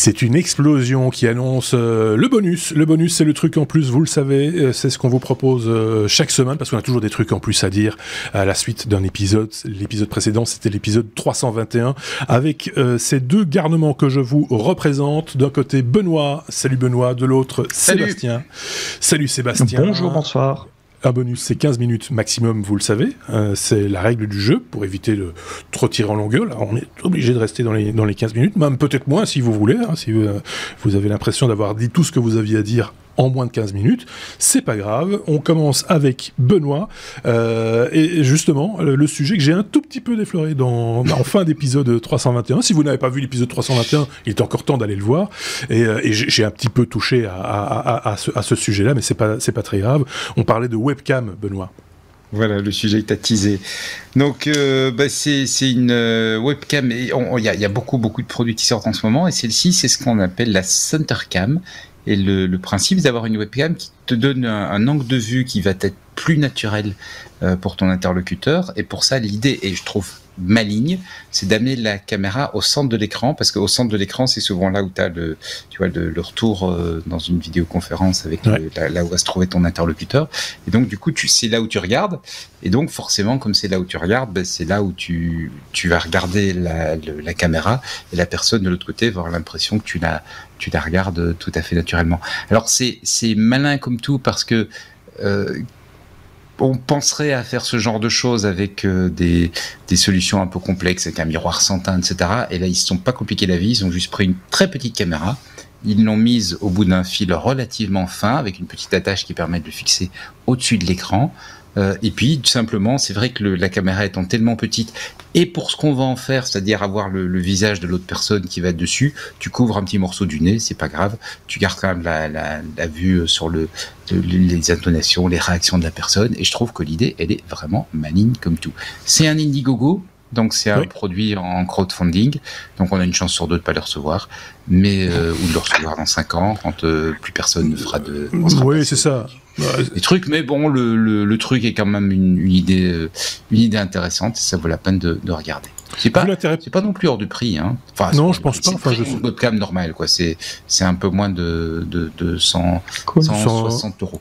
C'est une explosion qui annonce le bonus. Le bonus, c'est le truc en plus, vous le savez, c'est ce qu'on vous propose chaque semaine, parce qu'on a toujours des trucs en plus à dire à la suite d'un épisode. L'épisode précédent, c'était l'épisode 321, avec ces deux garnements que je vous représente. D'un côté, Benoît. Salut Benoît. De l'autre, Sébastien. Salut Sébastien. Bonjour, bonsoir. Un bonus, c'est 15 minutes maximum, vous le savez. C'est la règle du jeu, pour éviter de trop tirer en longueur. Là, on est obligé de rester dans les 15 minutes, même peut-être moins si vous voulez, si vous avez l'impression d'avoir dit tout ce que vous aviez à dire en moins de 15 minutes. C'est pas grave, on commence avec Benoît. Et justement, le sujet que j'ai un tout petit peu défloré en fin d'épisode 321. Si vous n'avez pas vu l'épisode 321, il est encore temps d'aller le voir. Et j'ai un petit peu touché à ce sujet-là, mais c'est pas très grave. On parlait de webcam, Benoît. Voilà, le sujet que tu as teasé. Donc, c'est une webcam. Il y a beaucoup de produits qui sortent en ce moment. Et celle-ci, c'est ce qu'on appelle la Centercam. Et le principe, c'est d'avoir une webcam qui te donne un angle de vue qui va être plus naturel pour ton interlocuteur. Et pour ça, l'idée, et je trouve maligne, c'est d'amener la caméra au centre de l'écran, parce qu'au centre de l'écran, c'est souvent là où tu as le retour dans une vidéoconférence avec là où va se trouver ton interlocuteur. Et donc, du coup, c'est là où tu regardes. Et donc, forcément, comme c'est là où tu regardes, c'est là où tu vas regarder la caméra, et la personne de l'autre côté va avoir l'impression que tu la regardes tout à fait naturellement. Alors, c'est malin comme tout, parce que on penserait à faire ce genre de choses avec des solutions un peu complexes, avec un miroir sans teint, etc. Et là, ils ne se sont pas compliqués la vie, ils ont juste pris une très petite caméra, ils l'ont mise au bout d'un fil relativement fin, avec une petite attache qui permet de le fixer au-dessus de l'écran. Et puis, tout simplement, c'est vrai que la caméra étant tellement petite, et pour ce qu'on va en faire, c'est-à-dire avoir le visage de l'autre personne qui va être dessus, tu couvres un petit morceau du nez, c'est pas grave, tu gardes quand même la vue sur les intonations, les réactions de la personne, et je trouve que l'idée, elle est vraiment maligne comme tout. C'est un Indiegogo, donc c'est un produit en crowdfunding, donc on a une chance sur deux de ne pas le recevoir, mais ou de le recevoir dans 5 ans, quand plus personne ne fera de... Oui, c'est ça. Des trucs, mais bon, le truc est quand même une idée intéressante, et ça vaut la peine de regarder. C'est pas non plus hors du prix, hein. Enfin, non, je pense pas. C'est une webcam normale, quoi. C'est un peu moins de 160 €.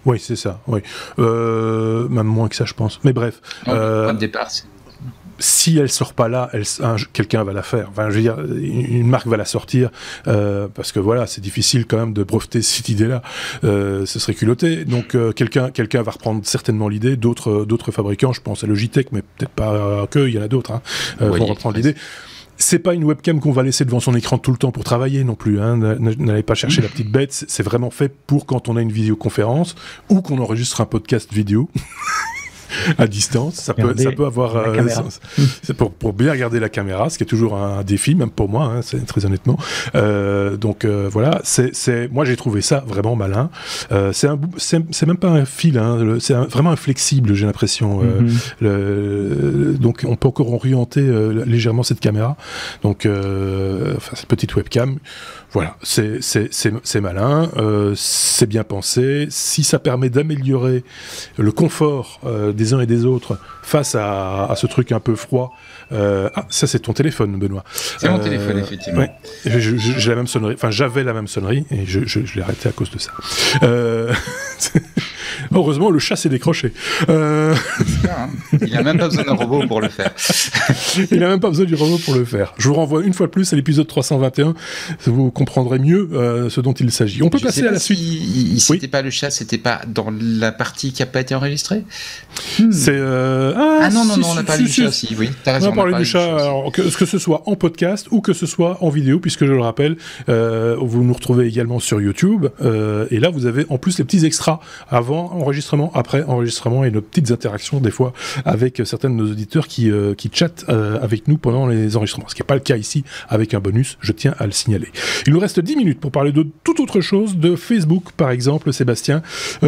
Oui, c'est ça. Oui, même moins que ça, je pense. Mais bref. Le point de départ, c'est... Si elle sort pas là, quelqu'un va la faire. Enfin, je veux dire, une marque va la sortir parce que voilà, c'est difficile quand même de breveter cette idée-là. Ce serait culotté. Donc quelqu'un va reprendre certainement l'idée. D'autres fabricants, je pense à Logitech, mais peut-être pas que. Il y en a d'autres. Vont reprendre l'idée. C'est pas une webcam qu'on va laisser devant son écran tout le temps pour travailler non plus. N'allez pas chercher la petite bête. C'est vraiment fait pour quand on a une vidéoconférence ou qu'on enregistre un podcast vidéo. À distance, ça peut avoir c'est pour bien regarder la caméra, ce qui est toujours un défi, même pour moi, c'est très honnêtement. Donc voilà, moi j'ai trouvé ça vraiment malin. C'est même pas un fil, c'est vraiment inflexible, j'ai l'impression. Donc on peut encore orienter légèrement cette caméra. Donc cette petite webcam. Voilà, c'est malin, c'est bien pensé. Si ça permet d'améliorer le confort des uns et des autres face à ce truc un peu froid. Ça c'est ton téléphone, Benoît. C'est mon téléphone, effectivement. Ouais, j'ai la même sonnerie, enfin j'avais la même sonnerie et je l'ai arrêté à cause de ça. Heureusement, le chat s'est décroché. Il n'a même pas besoin d'un robot pour le faire. Il n'a même pas besoin du robot pour le faire. Je vous renvoie une fois de plus à l'épisode 321. Vous comprendrez mieux ce dont il s'agit. On peut passer à la suite. C'était pas le chat, c'était pas dans la partie qui n'a pas été enregistrée. C'est non, on n'a pas parlé du chat aussi. Oui, t'as raison. On a parlé du chat. Alors, que ce soit en podcast ou que ce soit en vidéo, puisque je le rappelle, vous nous retrouvez également sur YouTube. Et là, vous avez en plus les petits extras avant enregistrement, après enregistrement et nos petites interactions des fois avec certains de nos auditeurs qui chattent avec nous pendant les enregistrements. Ce qui n'est pas le cas ici avec un bonus, je tiens à le signaler. Il nous reste 10 minutes pour parler de toute autre chose, de Facebook par exemple, Sébastien,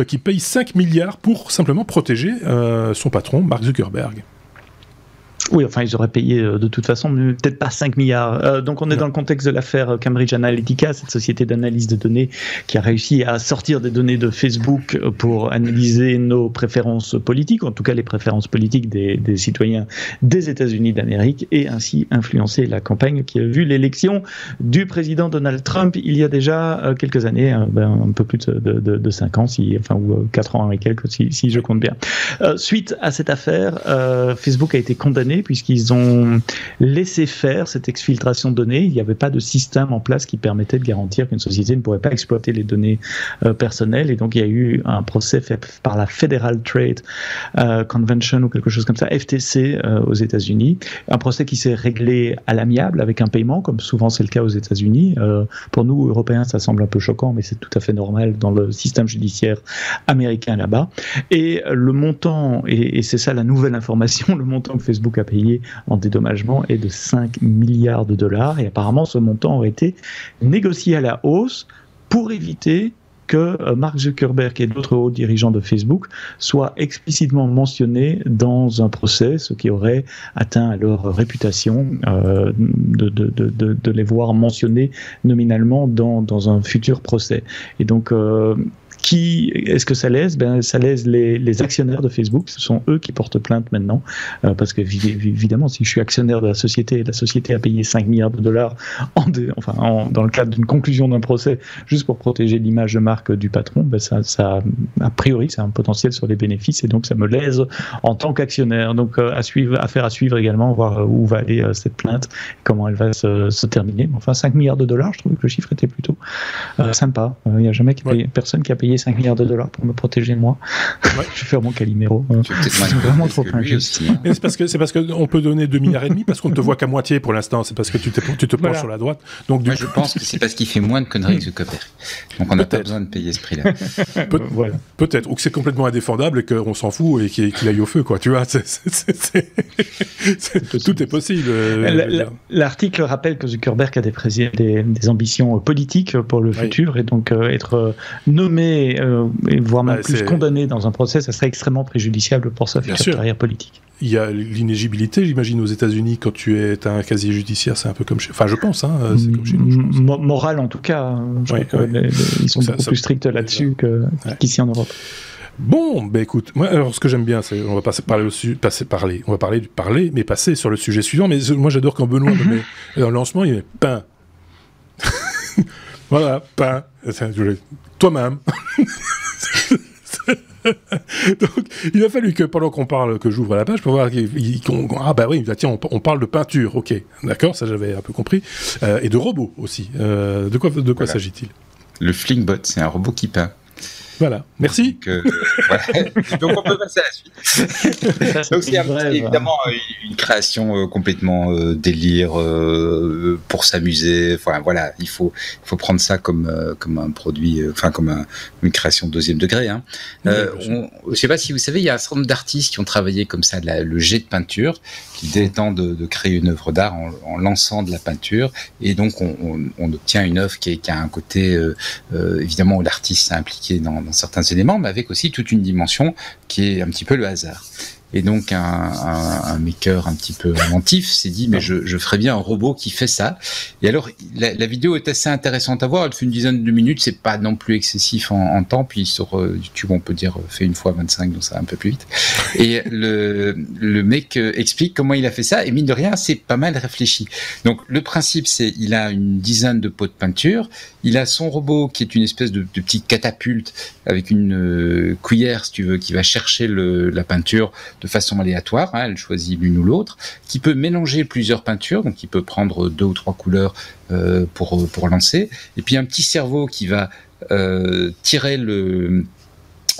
qui paye 5 milliards pour simplement protéger son patron, Mark Zuckerberg. Oui, enfin, ils auraient payé de toute façon, mais peut-être pas 5 milliards. Donc, on est dans le contexte de l'affaire Cambridge Analytica, cette société d'analyse de données qui a réussi à sortir des données de Facebook pour analyser nos préférences politiques, en tout cas les préférences politiques des citoyens des États-Unis d'Amérique, et ainsi influencer la campagne qui a vu l'élection du président Donald Trump il y a déjà quelques années, un peu plus de 5 ans, ou 4 ans et quelques, si je compte bien. Suite à cette affaire, Facebook a été condamné puisqu'ils ont laissé faire cette exfiltration de données. Il n'y avait pas de système en place qui permettait de garantir qu'une société ne pourrait pas exploiter les données personnelles, et donc il y a eu un procès fait par la Federal Trade Convention ou quelque chose comme ça, FTC aux États-Unis, un procès qui s'est réglé à l'amiable avec un paiement, comme souvent c'est le cas aux États-Unis. Pour nous Européens ça semble un peu choquant, mais c'est tout à fait normal dans le système judiciaire américain là-bas. Et le montant, et c'est ça la nouvelle information, le montant que Facebook a payé en dédommagement est de 5 milliards de dollars, et apparemment ce montant aurait été négocié à la hausse pour éviter que Mark Zuckerberg et d'autres hauts dirigeants de Facebook soient explicitement mentionnés dans un procès, ce qui aurait atteint leur réputation de les voir mentionnés nominalement dans un futur procès. Et donc, qui est-ce que ça lèse ? Ça lèse les actionnaires de Facebook. Ce sont eux qui portent plainte maintenant, parce que évidemment, si je suis actionnaire de la société a payé 5 milliards de dollars dans le cadre d'une conclusion d'un procès juste pour protéger l'image de marque du patron, ça a priori, c'est un potentiel sur les bénéfices, et donc ça me lèse en tant qu'actionnaire. Donc affaire à suivre également, voir où va aller cette plainte, comment elle va se terminer. Enfin, 5 milliards de dollars, je trouve que le chiffre était plutôt sympa. Il n'y a jamais personne qui a payé 5 milliards de dollars pour me protéger moi. Ouais. Je vais faire mon Calimero. C'est vraiment trop injuste. C'est parce qu'on peut donner 2 milliards et demi, parce qu'on ne te voit qu'à moitié pour l'instant. C'est parce que tu te penches sur la droite. Donc, je pense que c'est parce qu'il fait moins de conneries que Zuckerberg. Donc on n'a pas besoin de payer ce prix-là. Peut-être. Ou que c'est complètement indéfendable et qu'on s'en fout et qu'il aille au feu, quoi. Tu vois, tout est possible. L'article rappelle que Zuckerberg a des ambitions politiques pour le futur, et donc être nommé voire même plus condamné dans un procès, ça serait extrêmement préjudiciable pour sa future carrière politique. Il y a l'inéligibilité, j'imagine, aux États-Unis, quand tu as un casier judiciaire, c'est un peu comme chez... Enfin, je pense, c'est comme chez nous. Moral, en tout cas. Ils sont beaucoup plus stricts là-dessus qu'ici en Europe. Bon, écoute, moi, alors ce que j'aime bien, c'est on va parler, mais passer sur le sujet suivant. Mais moi, j'adore quand Benoît me met dans le lancement, il met pain. Voilà, pain. Toi-même. Donc, il a fallu que pendant qu'on parle, que j'ouvre la page pour voir on parle de peinture, ok, d'accord, ça j'avais un peu compris, et de robots aussi. De quoi s'agit-il ? Le Flingbot, c'est un robot qui peint. Voilà, merci. Donc on peut passer à la suite. Donc c'est évidemment une création complètement délire pour s'amuser. Enfin voilà, il faut prendre ça comme un produit, comme une création de deuxième degré. Hein. Je sais pas si vous savez, il y a un certain nombre d'artistes qui ont travaillé comme ça, le jet de peinture, qui tentent de créer une œuvre d'art en lançant de la peinture, et donc on obtient une œuvre qui a un côté évidemment où l'artiste s'est impliqué dans certains éléments, mais avec aussi toute une dimension qui est un petit peu le hasard. Et donc un maker un petit peu inventif s'est dit mais je ferais bien un robot qui fait ça. Et alors la vidéo est assez intéressante à voir, elle fait une dizaine de minutes, c'est pas non plus excessif en temps, puis sur YouTube on peut dire fait une fois 25, donc ça va un peu plus vite. Et le mec explique comment il a fait ça, et mine de rien c'est pas mal réfléchi. Donc le principe c'est il a une dizaine de pots de peinture, il a son robot qui est une espèce de petite catapulte avec une cuillère si tu veux, qui va chercher la peinture de façon aléatoire, hein, elle choisit l'une ou l'autre, qui peut mélanger plusieurs peintures, donc il peut prendre 2 ou 3 couleurs pour lancer, et puis un petit cerveau qui va tirer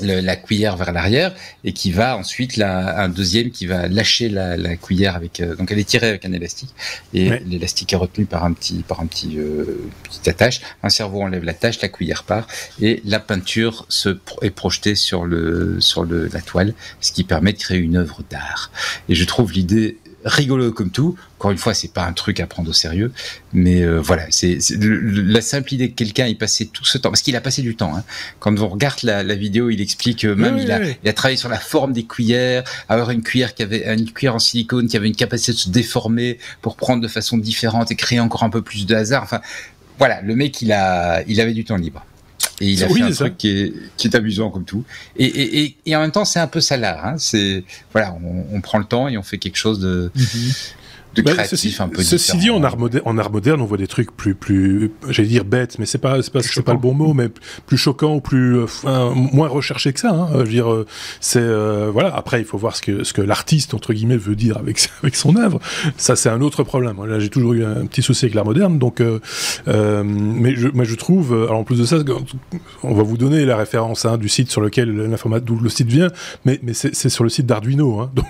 la cuillère vers l'arrière, et qui va ensuite un deuxième qui va lâcher la cuillère avec donc elle est tirée avec un élastique, et l'élastique est retenu par un petit petite attache. Un cerveau enlève l'attache, la cuillère part, et la peinture est projetée sur la toile, ce qui permet de créer une œuvre d'art. Et je trouve l'idée rigolo comme tout. Encore une fois, c'est pas un truc à prendre au sérieux, mais voilà, c'est la simple idée que quelqu'un ait passé tout ce temps, parce qu'il a passé du temps. Hein. Quand on regarde la vidéo, il explique même il a travaillé sur la forme des cuillères, avoir une cuillère en silicone qui avait une capacité de se déformer pour prendre de façon différente et créer encore un peu plus de hasard. Enfin, voilà, le mec, il avait du temps libre. Et il a fait un truc qui est amusant comme tout. Et en même temps, c'est un peu ça l'art. Hein. C'est, voilà, on prend le temps et on fait quelque chose de créatif, un peu différent. Ceci dit, en art moderne, on voit des trucs plus, j'allais dire bêtes, mais c'est pas le bon mot, mais plus choquant ou moins recherché que ça. Hein. Je veux dire, voilà. Après, il faut voir ce que l'artiste entre guillemets veut dire avec son œuvre. Ça, c'est un autre problème. Là, j'ai toujours eu un petit souci avec l'art moderne, donc. Mais je trouve, alors en plus de ça, on va vous donner la référence du site sur lequel d'où le site vient, mais c'est sur le site d'Arduino. Hein. Donc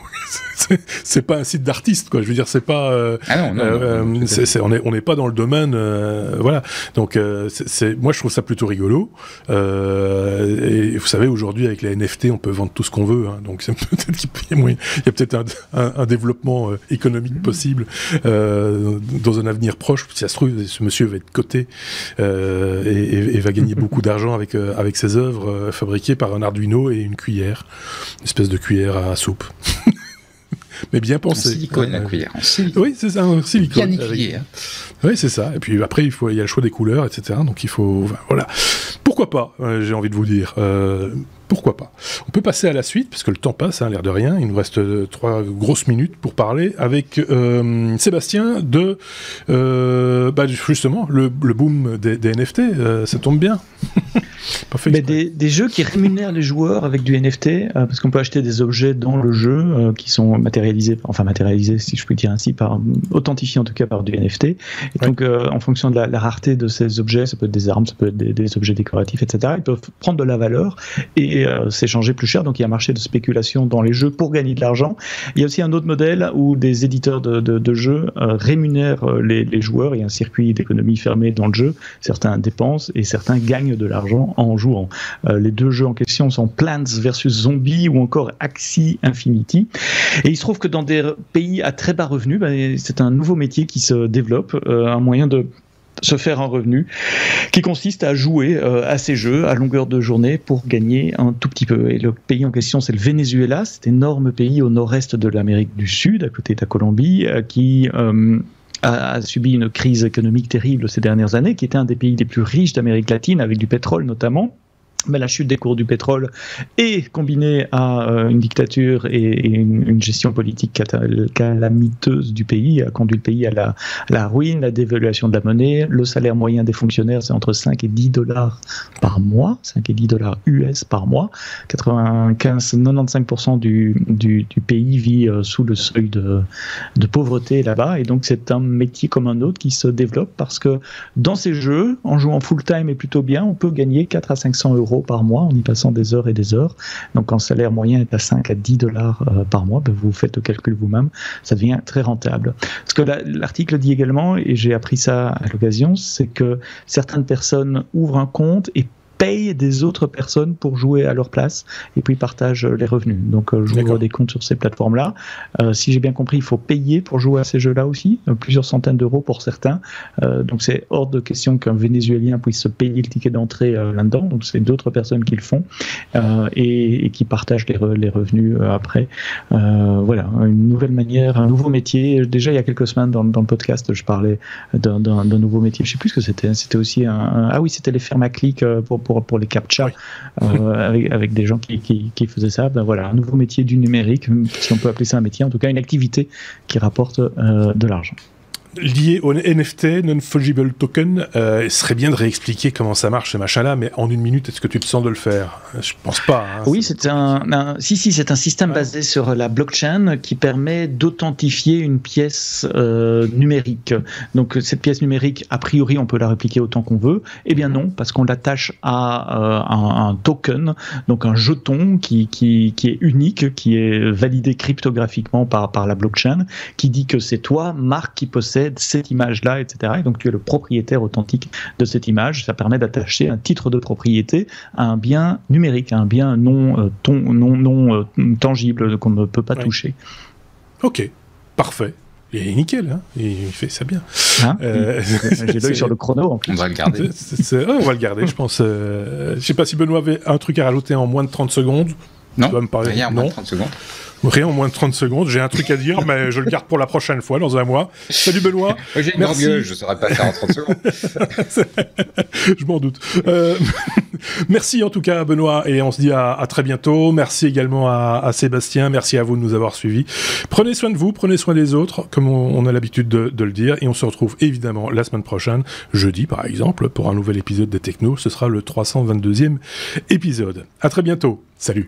c'est pas un site d'artiste, quoi. Je veux dire, c'est pas. On n'est pas dans le domaine, voilà. Donc, moi, je trouve ça plutôt rigolo. Et vous savez, aujourd'hui, avec les NFT, on peut vendre tout ce qu'on veut. Hein, donc, peut-être qu'il y a peut-être un développement économique possible dans un avenir proche. Si ça se trouve, ce monsieur va être coté et va gagner beaucoup d'argent avec ses œuvres fabriquées par un Arduino et une cuillère, une espèce de cuillère à soupe. Mais bien pensé. En silicone, la cuillère. En silicone. Oui, c'est ça, en silicone. Bien écuillé. Hein. Oui, c'est ça. Et puis après, il y a le choix des couleurs, etc. Donc il faut... Voilà. Pourquoi pas, j'ai envie de vous dire. Pourquoi pas. On peut passer à la suite, parce que le temps passe, l'air de rien. Il nous reste 3 grosses minutes pour parler avec Sébastien de... justement, le boom des NFT. Ça tombe bien. Mais des jeux qui rémunèrent les joueurs avec du NFT, parce qu'on peut acheter des objets dans le jeu qui sont matérialisés si je puis dire ainsi, authentifiés en tout cas par du NFT. Et donc en fonction de la rareté de ces objets, ça peut être des armes, ça peut être des objets décoratifs, etc. Ils peuvent prendre de la valeur et s'échanger plus cher. Donc il y a un marché de spéculation dans les jeux pour gagner de l'argent. Il y a aussi un autre modèle où des éditeurs de jeux rémunèrent les joueurs. Il y a un circuit d'économie fermé dans le jeu. Certains dépensent et certains gagnent de l'argent en jouant. Les deux jeux en question sont Plants vs Zombies ou encore Axie Infinity. Et il se trouve que dans des pays à très bas revenus, c'est un nouveau métier qui se développe, un moyen de se faire un revenu qui consiste à jouer à ces jeux à longueur de journée pour gagner un tout petit peu. Et le pays en question, c'est le Venezuela, cet énorme pays au nord-est de l'Amérique du Sud, à côté de la Colombie, qui a subi une crise économique terrible ces dernières années, qui était un des pays les plus riches d'Amérique latine, avec du pétrole notamment. Mais la chute des cours du pétrole est combinée à une dictature et une gestion politique calamiteuse du pays a conduit le pays à la ruine, la dévaluation de la monnaie. Le salaire moyen des fonctionnaires, c'est entre 5 et 10 dollars par mois, 5 et 10 dollars US par mois. 95% du pays vit sous le seuil de pauvreté là-bas. Et donc, c'est un métier comme un autre qui se développe parce que dans ces jeux, en jouant full-time et plutôt bien, on peut gagner 4 à 500 euros par mois en y passant des heures et des heures. Donc quand le salaire moyen est à 5 à 10 dollars par mois, vous faites le calcul vous-même, ça devient très rentable. Ce que l'article dit également, et j'ai appris ça à l'occasion, c'est que certaines personnes ouvrent un compte et payent des autres personnes pour jouer à leur place et puis partagent les revenus. Donc j'ouvre des comptes sur ces plateformes-là. Si j'ai bien compris, il faut payer pour jouer à ces jeux-là aussi, plusieurs centaines d'euros pour certains. Donc c'est hors de question qu'un Vénézuélien puisse se payer le ticket d'entrée là-dedans. Donc c'est d'autres personnes qui le font et qui partagent les revenus après. Voilà, une nouvelle manière, un nouveau métier. Déjà il y a quelques semaines dans le podcast, je parlais d'un nouveau métier. Je sais plus ce que c'était. C'était aussi c'était les fermes à clics pour les captcha, avec des gens qui faisaient ça. Voilà, un nouveau métier du numérique, si on peut appeler ça un métier, en tout cas une activité qui rapporte de l'argent. Lié au NFT, Non-Fungible Token, il serait bien de réexpliquer comment ça marche, ces machins-là, mais en 1 minute, est-ce que tu te sens de le faire ? Je pense pas. Hein, oui, c'est un système basé sur la blockchain qui permet d'authentifier une pièce numérique. Donc cette pièce numérique, a priori, on peut la répliquer autant qu'on veut. Eh bien non, parce qu'on l'attache à un token, donc un jeton qui est unique, qui est validé cryptographiquement par la blockchain, qui dit que c'est toi, Marc, qui possède cette image-là, etc. Et donc tu es le propriétaire authentique de cette image. Ça permet d'attacher un titre de propriété à un bien numérique, à un bien non tangible qu'on ne peut pas toucher. Ok. parfait. Il est nickel, hein, il fait ça bien. Hein j'ai l'œil sur le chrono en plus. On va le garder. On va le garder, je pense. Je sais pas si Benoît avait un truc à rajouter en moins de 30 secondes. Non, tu vas me parler. rien en moins de 30 secondes. Rien en moins de 30 secondes. J'ai un truc à dire, mais je le garde pour la prochaine fois, dans un mois. Salut Benoît. J'ai une grande gueule, je ne saurais pas faire en 30 secondes. Je m'en doute. Merci en tout cas Benoît, et on se dit à très bientôt. Merci également à Sébastien. Merci à vous de nous avoir suivis. Prenez soin de vous, prenez soin des autres, comme on a l'habitude de le dire. Et on se retrouve évidemment la semaine prochaine, jeudi par exemple, pour un nouvel épisode des Technos. Ce sera le 322e épisode. À très bientôt. Salut.